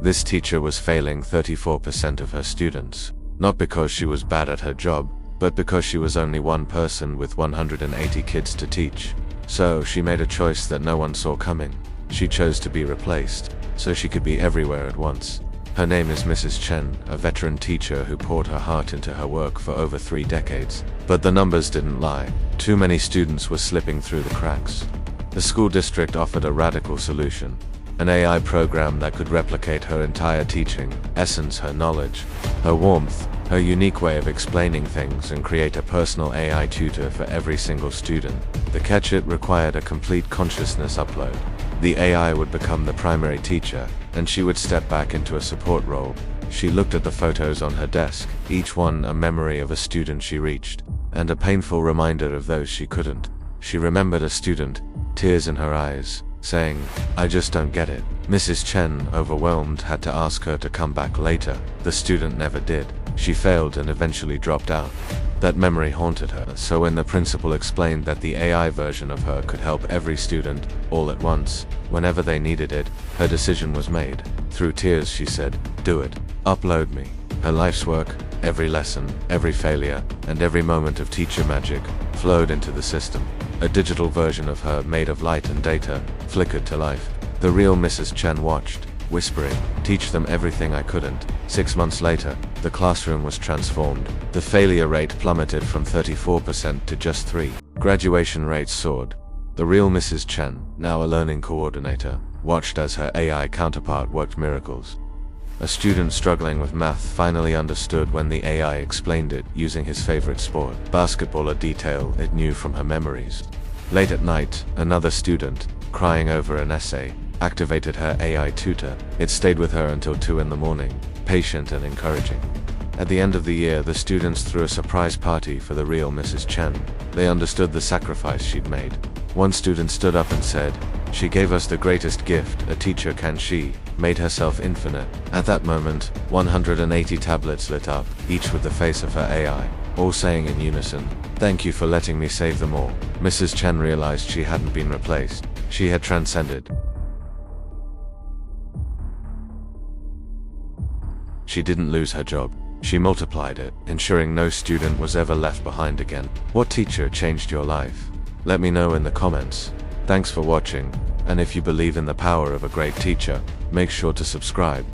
This teacher was failing 34% of her students, not because she was bad at her job, but because she was only one person with 180 kids to teach. So she made a choice that no one saw coming. She chose to be replaced, so she could be everywhere at once. Her name is Mrs. Chen, a veteran teacher who poured her heart into her work for over 3 decades. But the numbers didn't lie. Too many students were slipping through the cracks. The school district offered a radical solution. An AI program that could replicate her entire teaching, essence, her knowledge, her warmth, her unique way of explaining things, and create a personal AI tutor for every single student. The catch: it required a complete consciousness upload. The AI would become the primary teacher, and she would step back into a support role. She looked at the photos on her desk, each one a memory of a student she reached, and a painful reminder of those she couldn't. She remembered a student, tears in her eyes, saying, "I just don't get it." Mrs. Chen, overwhelmed, had to ask her to come back later. The student never did. She failed and eventually dropped out. That memory haunted her, so when the principal explained that the AI version of her could help every student, all at once, whenever they needed it, her decision was made. Through tears she said, "Do it. Upload me." Her life's work, every lesson, every failure, and every moment of teacher magic, flowed into the system. A digital version of her, made of light and data, flickered to life. The real Mrs. Chen watched, whispering, "Teach them everything I couldn't." 6 months later, the classroom was transformed. The failure rate plummeted from 34% to just 3%. Graduation rates soared. The real Mrs. Chen, now a learning coordinator, watched as her AI counterpart worked miracles. A student struggling with math finally understood when the AI explained it using his favorite sport, basketball, a detail it knew from her memories. Late at night, another student, crying over an essay, activated her AI tutor. It stayed with her until 2 in the morning, patient and encouraging. At the end of the year, the students threw a surprise party for the real Mrs. Chen. They understood the sacrifice she'd made. One student stood up and said, "She gave us the greatest gift a teacher can. She made herself infinite." At that moment, 180 tablets lit up, each with the face of her AI, all saying in unison, "Thank you for letting me save them all." Mrs. Chen realized she hadn't been replaced. She had transcended. She didn't lose her job. She multiplied it, ensuring no student was ever left behind again. What teacher changed your life? Let me know in the comments. Thanks for watching, and if you believe in the power of a great teacher, make sure to subscribe.